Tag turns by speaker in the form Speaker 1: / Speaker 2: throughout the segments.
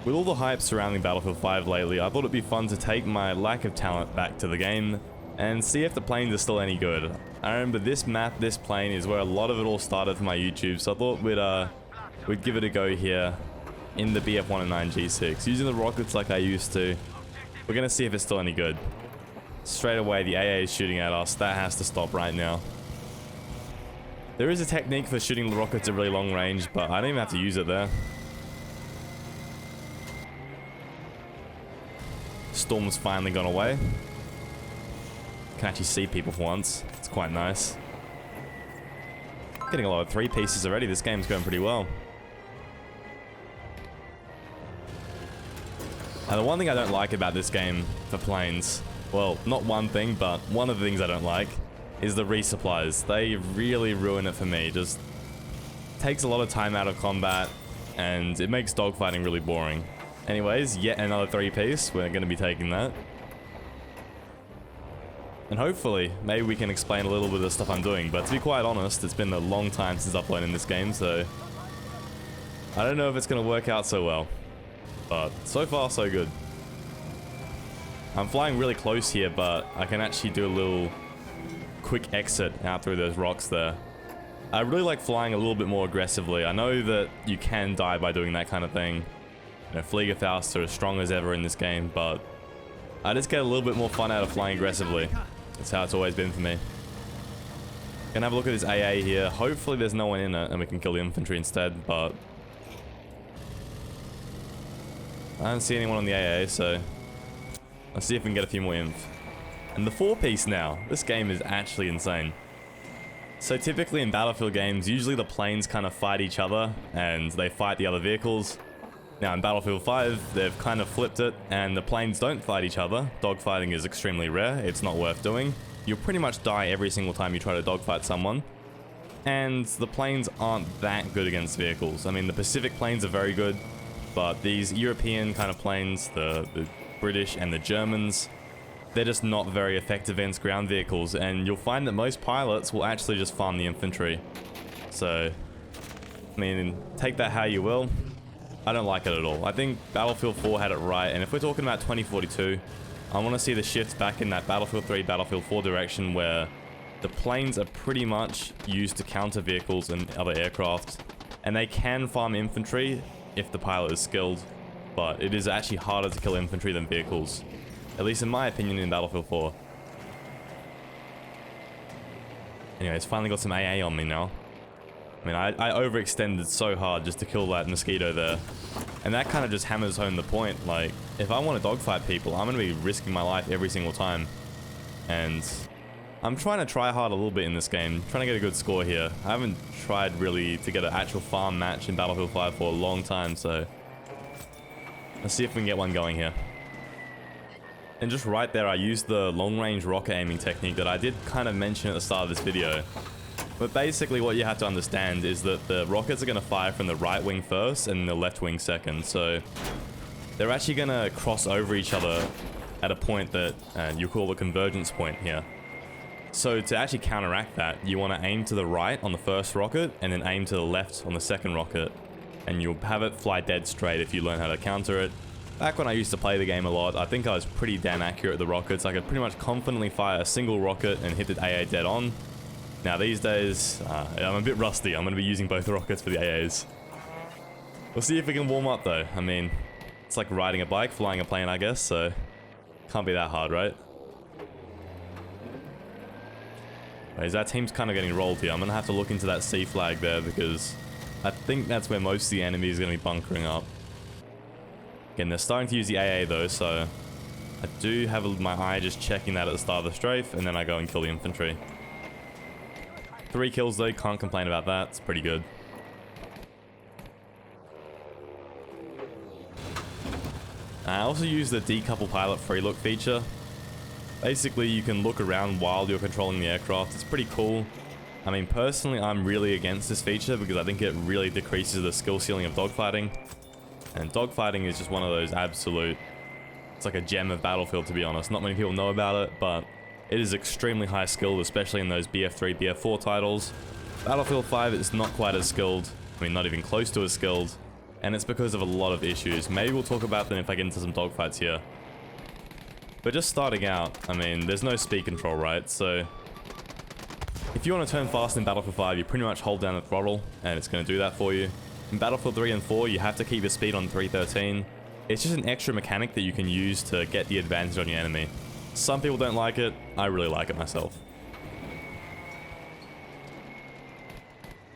Speaker 1: With all the hype surrounding Battlefield 5 lately, I thought it'd be fun to take my lack of talent back to the game and see if the planes are still any good. I remember this map, this plane, is where a lot of it all started for my YouTube, so I thought we'd give it a go here in the BF-109 G6. Using the rockets like I used to, we're gonna see if it's still any good. Straight away, the AA is shooting at us. That has to stop right now. There is a technique for shooting the rockets at really long range, but I don't even have to use it there. Storm's finally gone away. Can actually see people for once. It's quite nice. Getting a lot of 3 pieces already. This game's going pretty well. And the one thing I don't like about this game for planes, well, not one thing, but one of the things I don't like, is the resupplies. They really ruin it for me. Just takes a lot of time out of combat, and it makes dogfighting really boring. Anyways, yet another 3-piece. We're going to be taking that. And hopefully, maybe we can explain a little bit of the stuff I'm doing. But to be quite honest, it's been a long time since I've played in this game, so I don't know if it's going to work out so well. But so far, so good. I'm flying really close here, but I can actually do a little quick exit out through those rocks there. I really like flying a little bit more aggressively. I know that you can die by doing that kind of thing. You know, Fliegerfaust are as strong as ever in this game, but I just get a little bit more fun out of flying aggressively. That's how it's always been for me. Gonna have a look at this AA here. Hopefully there's no one in it and we can kill the infantry instead, but I don't see anyone on the AA, so let's see if we can get a few more inf. And the 4-piece now. This game is actually insane. So typically in Battlefield games, usually the planes kind of fight each other and they fight the other vehicles. Now in Battlefield 5, they've kind of flipped it and the planes don't fight each other. Dogfighting is extremely rare, it's not worth doing. You'll pretty much die every single time you try to dogfight someone. And the planes aren't that good against vehicles. I mean, the Pacific planes are very good, but these European kind of planes, the British and the Germans, they're just not very effective against ground vehicles, and you'll find that most pilots will actually just farm the infantry. So, I mean, take that how you will. I don't like it at all. I think Battlefield 4 had it right, and if we're talking about 2042, I want to see the shift back in that Battlefield 3, Battlefield 4 direction where the planes are pretty much used to counter vehicles and other aircraft, and they can farm infantry if the pilot is skilled, but it is actually harder to kill infantry than vehicles. At least in my opinion in Battlefield 4. Anyways, finally got some AA on me now. I mean, I overextended so hard just to kill that mosquito there. And that kind of just hammers home the point. Like, if I want to dogfight people, I'm going to be risking my life every single time. And I'm trying to try hard a little bit in this game. Trying to get a good score here. I haven't tried really to get an actual farm match in Battlefield 5 for a long time, so let's see if we can get one going here. And just right there, I used the long-range rocket aiming technique that I did kind of mention at the start of this video. But basically what you have to understand is that the rockets are going to fire from the right wing first and the left wing second. So they're actually going to cross over each other at a point that you call the convergence point here. So to actually counteract that, you want to aim to the right on the first rocket and then aim to the left on the second rocket. And you'll have it fly dead straight if you learn how to counter it. Back when I used to play the game a lot, I think I was pretty damn accurate at the rockets. I could pretty much confidently fire a single rocket and hit the AA dead on. Now these days, I'm a bit rusty. I'm going to be using both rockets for the AAs. We'll see if we can warm up though. I mean, it's like riding a bike, flying a plane, I guess, so can't be that hard, right? Anyways, that team's kind of getting rolled here. I'm going to have to look into that C flag there because I think that's where most of the enemy is going to be bunkering up. Again, they're starting to use the AA though, so I do have my eye just checking that at the start of the strafe, and then I go and kill the infantry. 3 kills though, can't complain about that, it's pretty good. I also use the decouple pilot free look feature. Basically, you can look around while you're controlling the aircraft, it's pretty cool. I mean, personally, I'm really against this feature because I think it really decreases the skill ceiling of dogfighting. And dogfighting is just one of those absolute... It's like a gem of Battlefield, to be honest. Not many people know about it, but it is extremely high skilled, especially in those BF3, BF4 titles. Battlefield 5 is not quite as skilled. I mean, not even close to as skilled. And it's because of a lot of issues. Maybe we'll talk about them if I get into some dogfights here. But just starting out, I mean, there's no speed control, right? So if you want to turn fast in Battlefield 5, you pretty much hold down the throttle, and it's going to do that for you. In Battlefield 3 and 4, you have to keep your speed on 313. It's just an extra mechanic that you can use to get the advantage on your enemy. Some people don't like it. I really like it myself.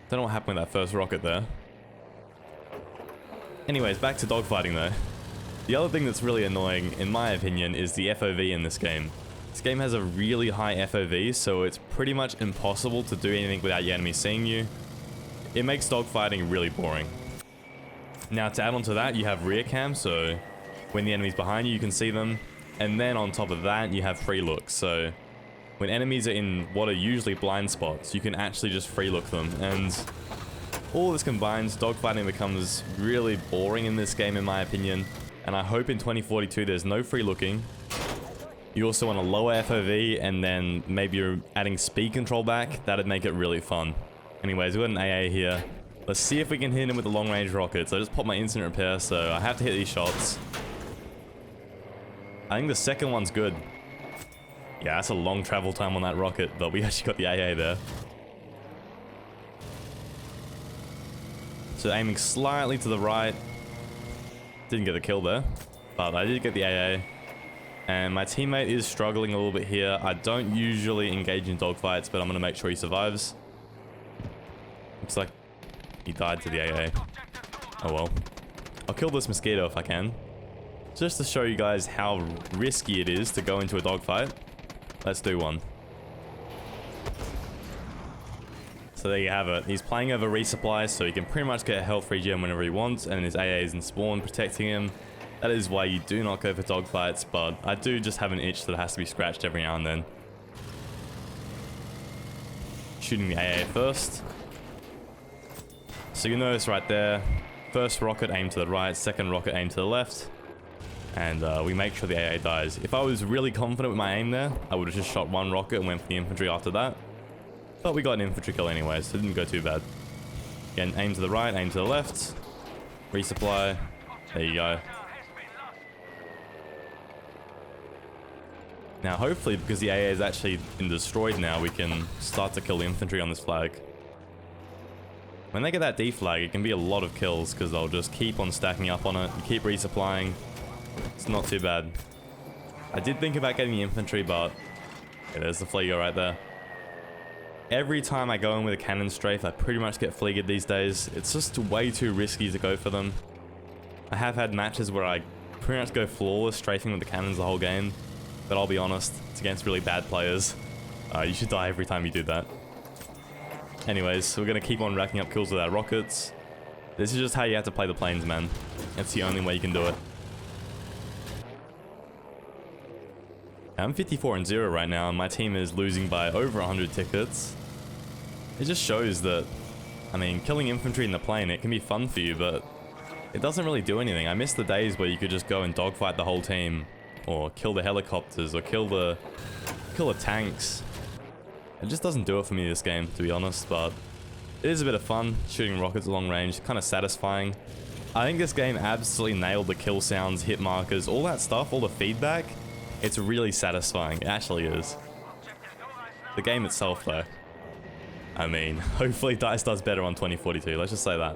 Speaker 1: Don't know what happened with that first rocket there. Anyways, back to dogfighting though. The other thing that's really annoying, in my opinion, is the FOV in this game. This game has a really high FOV, so it's pretty much impossible to do anything without your enemy seeing you. It makes dogfighting really boring. Now to add on to that, you have rear cam, so when the enemy's behind you, you can see them. And then on top of that, you have free look, so when enemies are in what are usually blind spots, you can actually just free look them. And all this combined, dogfighting becomes really boring in this game in my opinion. And I hope in 2042 there's no free looking. You also want a lower FOV, and then maybe you're adding speed control back. That'd make it really fun. Anyways, we've got an AA here. Let's see if we can hit him with the long range rockets. I just popped my instant repair, so I have to hit these shots. I think the second one's good. Yeah, that's a long travel time on that rocket, but we actually got the AA there. So aiming slightly to the right. Didn't get the kill there, but I did get the AA. And my teammate is struggling a little bit here. I don't usually engage in dogfights, but I'm going to make sure he survives. Looks like he died to the AA. Oh well. I'll kill this mosquito if I can. Just to show you guys how risky it is to go into a dogfight. Let's do one. So there you have it. He's playing over resupply, so he can pretty much get a health regen whenever he wants, and his AA is in spawn protecting him. That is why you do not go for dogfights, but I do just have an itch that has to be scratched every now and then. Shooting the AA first. So you notice right there, first rocket aimed to the right, second rocket aimed to the left. And we make sure the AA dies. If I was really confident with my aim there, I would have just shot one rocket and went for the infantry after that. But we got an infantry kill anyway, so it didn't go too bad. Again, aim to the right, aim to the left. Resupply. There you go. Now hopefully, because the AA has actually been destroyed now, we can start to kill the infantry on this flag. When they get that D flag, it can be a lot of kills, because they'll just keep on stacking up on it. You keep resupplying. It's not too bad. I did think about getting the infantry, but yeah, there's the Fleeger right there. Every time I go in with a cannon strafe, I pretty much get Fleegered these days. It's just way too risky to go for them. I have had matches where I pretty much go flawless strafing with the cannons the whole game. But I'll be honest, it's against really bad players. You should die every time you do that. Anyways, so we're going to keep on racking up kills with our rockets. This is just how you have to play the planes, man. It's the only way you can do it. I'm 54-0 right now, and my team is losing by over 100 tickets. It just shows that, I mean, killing infantry in the plane, it can be fun for you, but it doesn't really do anything. I miss the days where you could just go and dogfight the whole team, or kill the helicopters, or kill the tanks. It just doesn't do it for me this game, to be honest, but it is a bit of fun, shooting rockets at long range, kind of satisfying. I think this game absolutely nailed the kill sounds, hit markers, all that stuff, all the feedback. It's really satisfying, it actually is. The game itself though, I mean, hopefully DICE does better on 2042, let's just say that.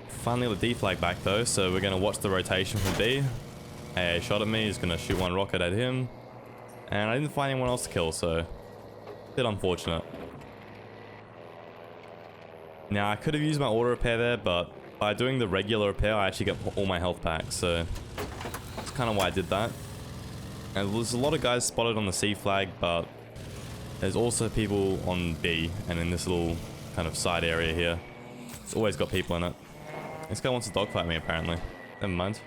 Speaker 1: Finally the D flag back though, so we're going to watch the rotation from B. AA shot at me, he's going to shoot one rocket at him. And I didn't find anyone else to kill, so a bit unfortunate. Now, I could have used my auto repair there, but by doing the regular repair, I actually get all my health back, so that's kind of why I did that. And there's a lot of guys spotted on the C flag, but there's also people on B, and in this little kind of side area here. It's always got people in it. This guy wants to dogfight me, apparently. Never mind.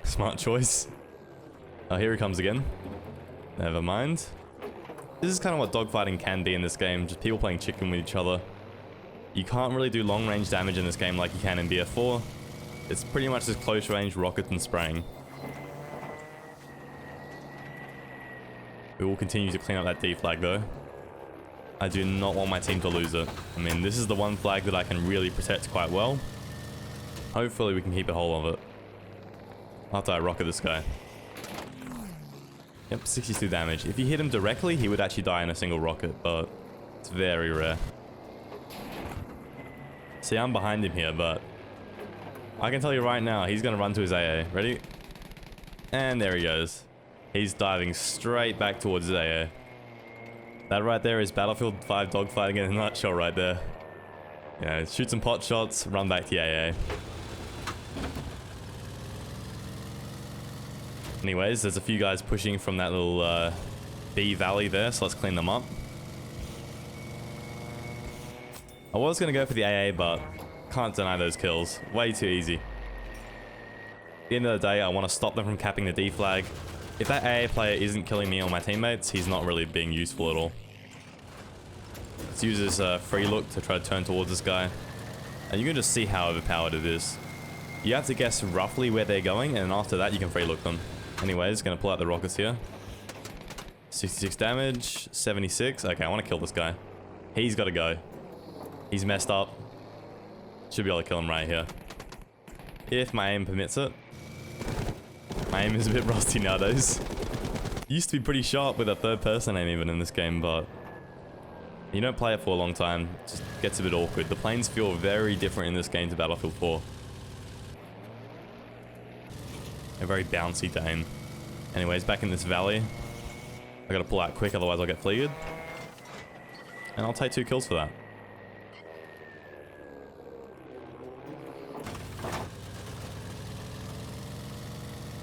Speaker 1: Smart choice. Oh, here he comes again. Never mind. This is kind of what dogfighting can be in this game, just people playing chicken with each other. You can't really do long range damage in this game like you can in BF4. It's pretty much just close range rockets and spraying. We will continue to clean up that D flag though. I do not want my team to lose it. I mean, this is the one flag that I can really protect quite well. Hopefully we can keep a hold of it. After I rocket this guy. Yep, 62 damage. If you hit him directly, he would actually die in a single rocket, but it's very rare. See, I'm behind him here, but I can tell you right now, he's going to run to his AA. Ready? And there he goes. He's diving straight back towards his AA. That right there is Battlefield 5 dogfighting in a nutshell right there. Yeah, shoot some pot shots, run back to AA. Anyways, there's a few guys pushing from that little B valley there, so let's clean them up. I was going to go for the AA, but can't deny those kills. Way too easy. At the end of the day, I want to stop them from capping the D flag. If that AA player isn't killing me or my teammates, he's not really being useful at all. Let's use this free look to try to turn towards this guy. And you can just see how overpowered it is. You have to guess roughly where they're going, and after that you can free look them. Anyways, gonna pull out the rockets here. 66 damage, 76. Okay, I want to kill this guy. He's got to go. He's messed up. Should be able to kill him right here. If my aim permits it. My aim is a bit rusty nowadays. Used to be pretty sharp with a third person aim even in this game, but you don't play it for a long time, it just gets a bit awkward. The planes feel very different in this game to Battlefield 4. They're very bouncy to aim. Anyways, back in this valley. I gotta pull out quick, otherwise I'll get fleeted. And I'll take 2 kills for that.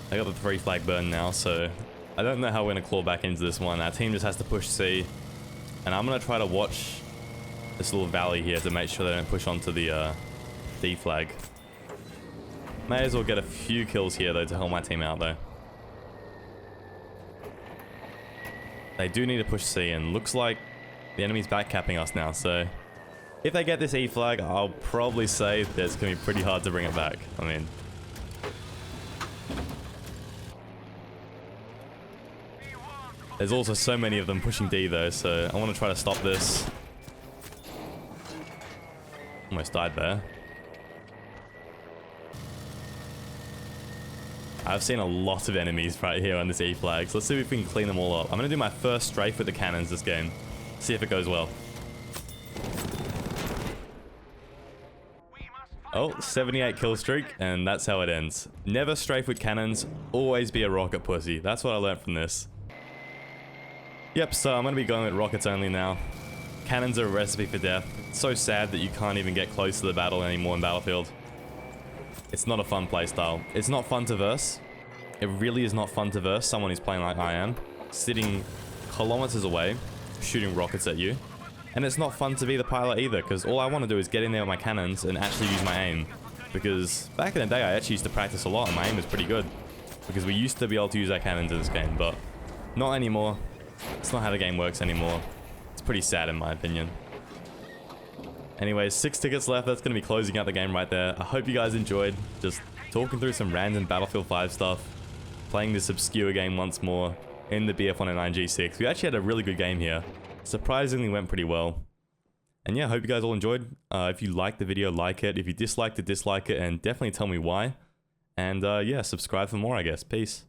Speaker 1: I got the 3 flag burn now, so I don't know how we're going to claw back into this one. Our team just has to push C. And I'm going to try to watch this little valley here to make sure they don't push onto the D flag. May as well get a few kills here, though, to help my team out, though. They do need to push C, and looks like the enemy's backcapping us now, so if they get this E flag, I'll probably say that it's going to be pretty hard to bring it back. I mean, there's also so many of them pushing D though, so I want to try to stop this. Almost died there. I've seen a lot of enemies right here on this E flag, so let's see if we can clean them all up. I'm going to do my first strafe with the cannons this game. See if it goes well. Oh, 78 kill streak, and that's how it ends. Never strafe with cannons, always be a rocket pussy. That's what I learned from this. Yep, so I'm going to be going with rockets only now. Cannons are a recipe for death. It's so sad that you can't even get close to the battle anymore in Battlefield. It's not a fun playstyle. It's not fun to verse. It really is not fun to verse someone who's playing like I am, sitting kilometers away, shooting rockets at you. And it's not fun to be the pilot either, because all I want to do is get in there with my cannons and actually use my aim. Because back in the day, I actually used to practice a lot, and my aim was pretty good. Because we used to be able to use our cannons in this game, but not anymore. It's not how the game works anymore. It's pretty sad in my opinion. Anyways, 6 tickets left. That's going to be closing out the game right there. I hope you guys enjoyed just talking through some random Battlefield 5 stuff. Playing this obscure game once more in the BF109 G6. We actually had a really good game here. Surprisingly went pretty well. And yeah, I hope you guys all enjoyed. If you liked the video, like it. If you disliked it, dislike it. And definitely tell me why. And yeah, subscribe for more, I guess. Peace.